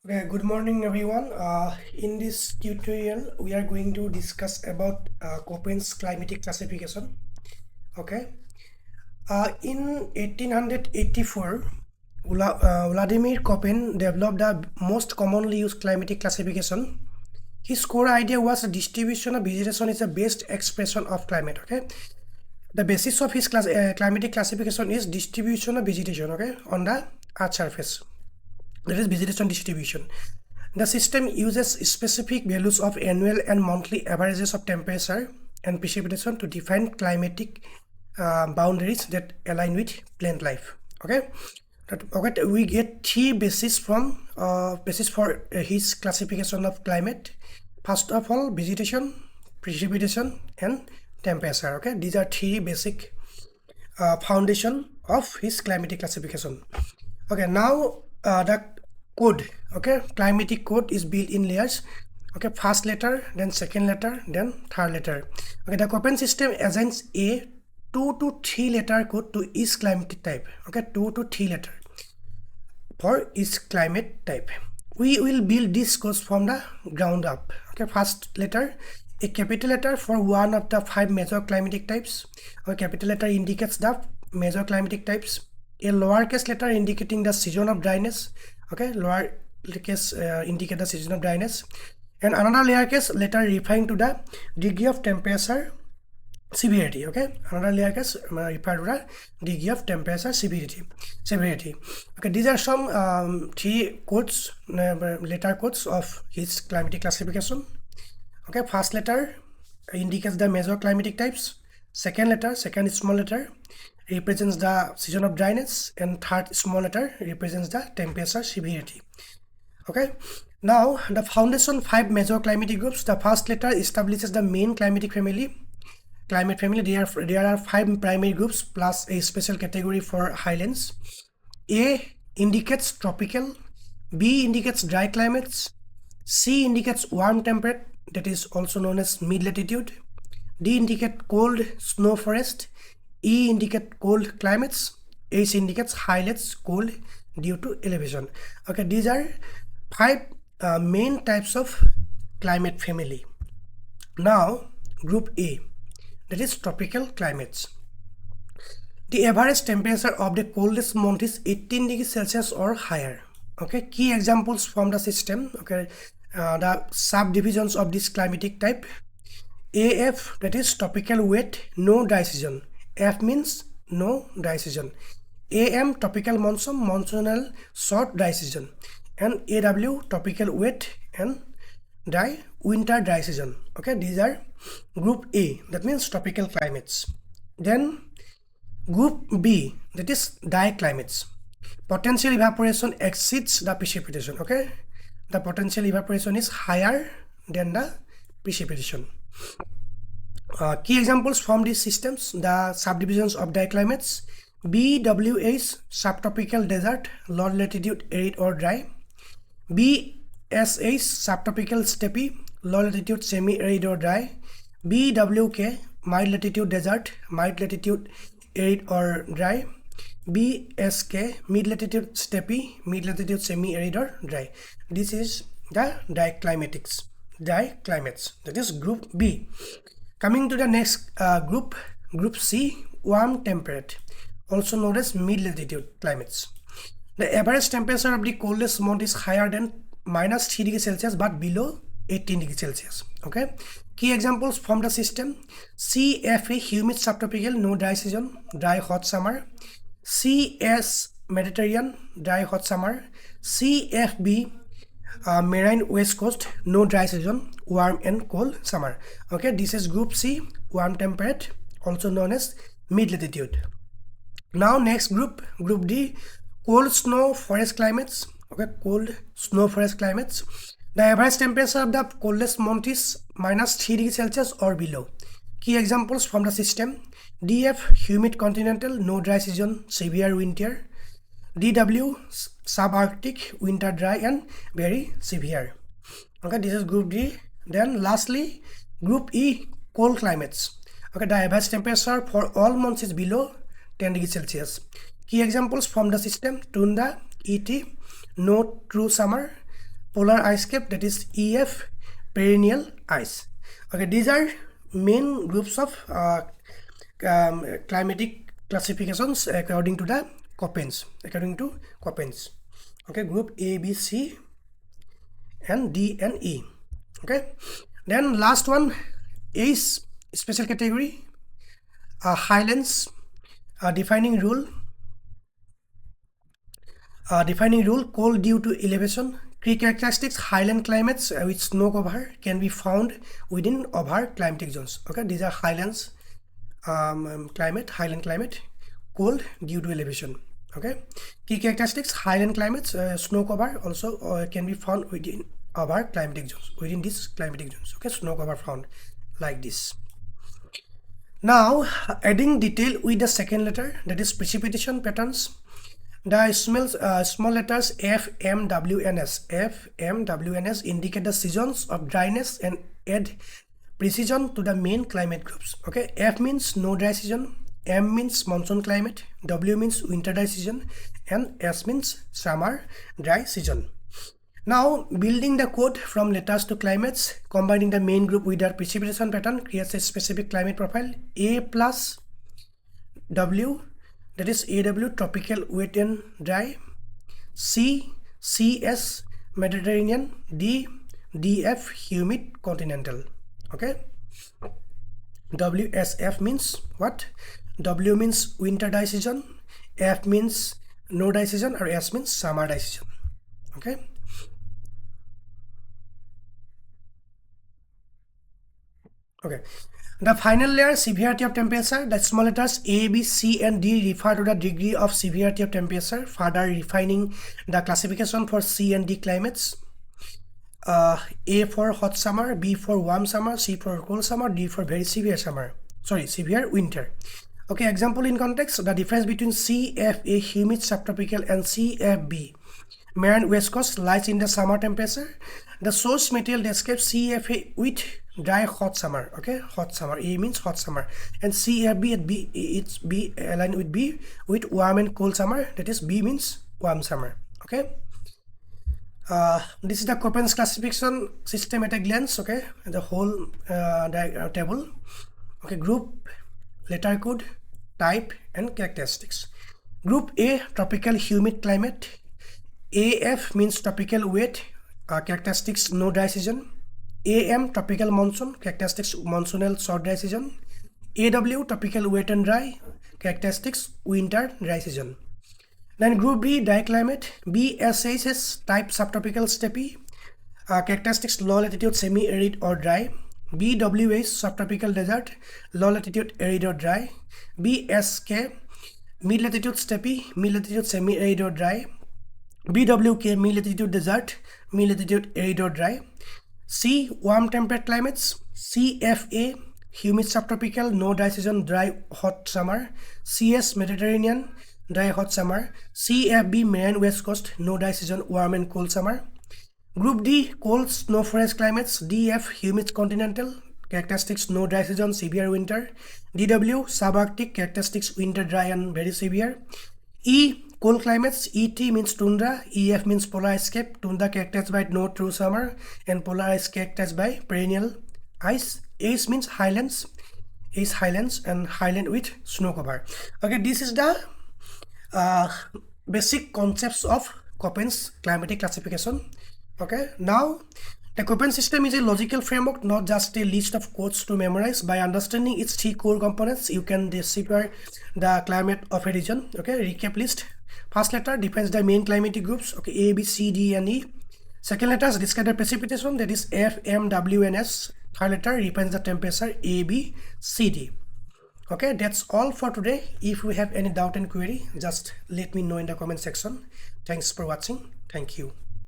Okay, good morning everyone. In this tutorial, we are going to discuss about Köppen's climatic classification. Okay. In 1884, Wladimir Köppen developed the most commonly used climatic classification. His core idea was a distribution of vegetation is the best expression of climate. Okay. The basis of his climatic classification is distribution of vegetation. Okay, on the Earth surface. That is vegetation distribution. The system uses specific values of annual and monthly averages of temperature and precipitation to define climatic boundaries that align with plant life. Okay, we get three bases for his classification of climate. First of all, vegetation, precipitation, and temperature. Okay, these are three basic foundation of his climatic classification. Okay, now the code, okay, climatic code is built in layers. Okay, first letter, then second letter, then third letter. Okay, the Köppen system assigns a 2 to 3 letter code to each climatic type. Okay, 2 to 3 letter for each climate type. We will build this codes from the ground up. Okay, first letter, a capital letter for one of the 5 major climatic types. A capital letter indicates the major climatic types. A lowercase letter indicating the season of dryness. Okay, lowercase indicate the season of dryness, and another lowercase letter referring to the degree of temperature severity. Okay, another lowercase refer to the degree of temperature severity. Okay, these are some three codes, letter codes of his climatic classification. Okay, first letter indicates the major climatic types. Second letter, second small letter, represents the season of dryness, and third small letter represents the temperature severity. Okay, now the foundation 5 major climatic groups. The first letter establishes the main climatic family. Climate family, there are 5 primary groups plus a special category for highlands. A indicates tropical, B indicates dry climates, C indicates warm temperate, that is also known as mid latitude, D indicate cold snow forest, E indicate cold climates, H indicates highlands, cold due to elevation. Okay, these are 5 main types of climate family. Now group A, that is tropical climates. The average temperature of the coldest month is 18 degrees Celsius or higher. Okay, key examples from the system. Okay, the subdivisions of this climatic type. AF, that is tropical wet, no dry season. F means no dry season. AM, tropical monsoon, monsoonal short dry season. And AW, tropical wet and dry, winter dry season. Okay, these are group A, that means tropical climates. Then group B, that is dry climates. Potential evaporation exceeds the precipitation. Okay, the potential evaporation is higher than the precipitation. Key examples from these systems, the subdivisions of dry climates. BWH, subtropical desert, low latitude arid or dry. BSH, subtropical steppe, low latitude semi-arid or dry. BWK, mild latitude desert, mild latitude arid or dry. BSK, mid latitude steppe, mid latitude semi-arid or dry. This is the dry climates, that is group B. Coming to the next group C, warm temperate, also known as mid latitude climates. The average temperature of the coldest month is higher than -3 degrees Celsius but below 18 degrees Celsius. Okay, key examples from the system. CFA, humid subtropical, no dry season, dry hot summer. CS, Mediterranean, dry hot summer. CFB, marine west coast, no dry season, warm and cold summer. Okay, this is group C, warm temperate, also known as mid latitude. Now next group D, cold snow forest climates. Okay, cold snow forest climates. The average temperature of the coldest month is -3 degrees Celsius or below. Key examples from the system. DF, humid continental, no dry season, severe winter. DW, subarctic, winter dry and very severe. Okay, this is group D. Then lastly, group E, cold climates. Okay, the average temperature for all months is below 10 degrees Celsius. Key examples from the system: Tunda, ET, no true summer, polar ice cap, that is EF, perennial ice. Okay, these are main groups of climatic classifications according to the Köppens. Okay, group A, B, C, and D and E. Okay, then last one is special category, highlands, defining rule. Cold due to elevation. Key characteristics: highland climates with snow cover can be found within over climatic zones. Okay, these are highlands highland climate, cold due to elevation. Okay, key characteristics: highland climates, snow cover also can be found within our climatic zones, within these climatic zones. Okay, snow cover found like this. Now adding detail with the second letter, that is precipitation patterns. The small letters F, M, W, and S. F, M, W, and S indicate the seasons of dryness and add precision to the main climate groups. Okay, F means no dry season, M means monsoon climate, W means winter dry season, and S means summer dry season. Now, building the code from letters to climates, combining the main group with their precipitation pattern creates a specific climate profile. A plus W, that is AW, tropical, wet and dry. C, CS, Mediterranean. D, DF, humid, continental. Okay, WSF means what? W means winter dry season, F means no dry season, or S means summer dry season. Okay, the final layer, severity of temperature. The small letters A, B, C, and D refer to the degree of severity of temperature, further refining the classification for C and D climates. A for hot summer, B for warm summer, C for cold summer, D for very severe summer. Severe winter. Okay, example in context: the difference between CFA, humid subtropical, and CFB, Marine West Coast, lies in the summer temperature. The source material describes CFA with dry hot summer. Okay, hot summer. A means hot summer, and CFB at B, it's B aligned with B with warm and cold summer. That is B means warm summer. Okay. This is the Köppen's classification system at a glance. Okay, the whole table. Okay, group, letter code, type, and characteristics. Group A, tropical humid climate. AF means tropical wet, characteristics no dry season. AM, tropical monsoon, characteristics monsoonal short dry season. AW, tropical wet and dry, characteristics winter dry season. Then group B, dry climate. BSHS, type subtropical steppe, characteristics low latitude semi-arid or dry. BWH, subtropical desert, low latitude arid or dry. BSK, mid latitude steppe, mid latitude semi-arid or dry. BWK, mid latitude desert, mid latitude arid or dry. C, warm temperate climates. CFA, humid subtropical, no dry season, dry hot summer. CS, Mediterranean, dry hot summer. CFB, Marine West Coast, no dry season, warm and cold summer. Group D, cold snow forest climates. DF, humid continental, characteristics no dry season, severe winter. DW, subarctic, characteristics winter dry and very severe. E, cold climates. ET means tundra. EF means polar ice cap, tundra characterized by no true summer, and polar ice characterized by perennial ice. H means highlands. H, highlands, and highland with snow cover. Okay, this is the basic concepts of Köppen's climatic classification. Okay, now the Köppen system is a logical framework, not just a list of codes to memorize. By understanding its three core components, you can decipher the climate of a region. Okay, recap list. First letter defines the main climatic groups. Okay, A, B, C, D, and E. Second letters describe the precipitation, that is F, M, W, and S. Third letter represents the temperature A, B, C, D. Okay, that's all for today. If you have any doubt and query, just let me know in the comment section. Thanks for watching. Thank you.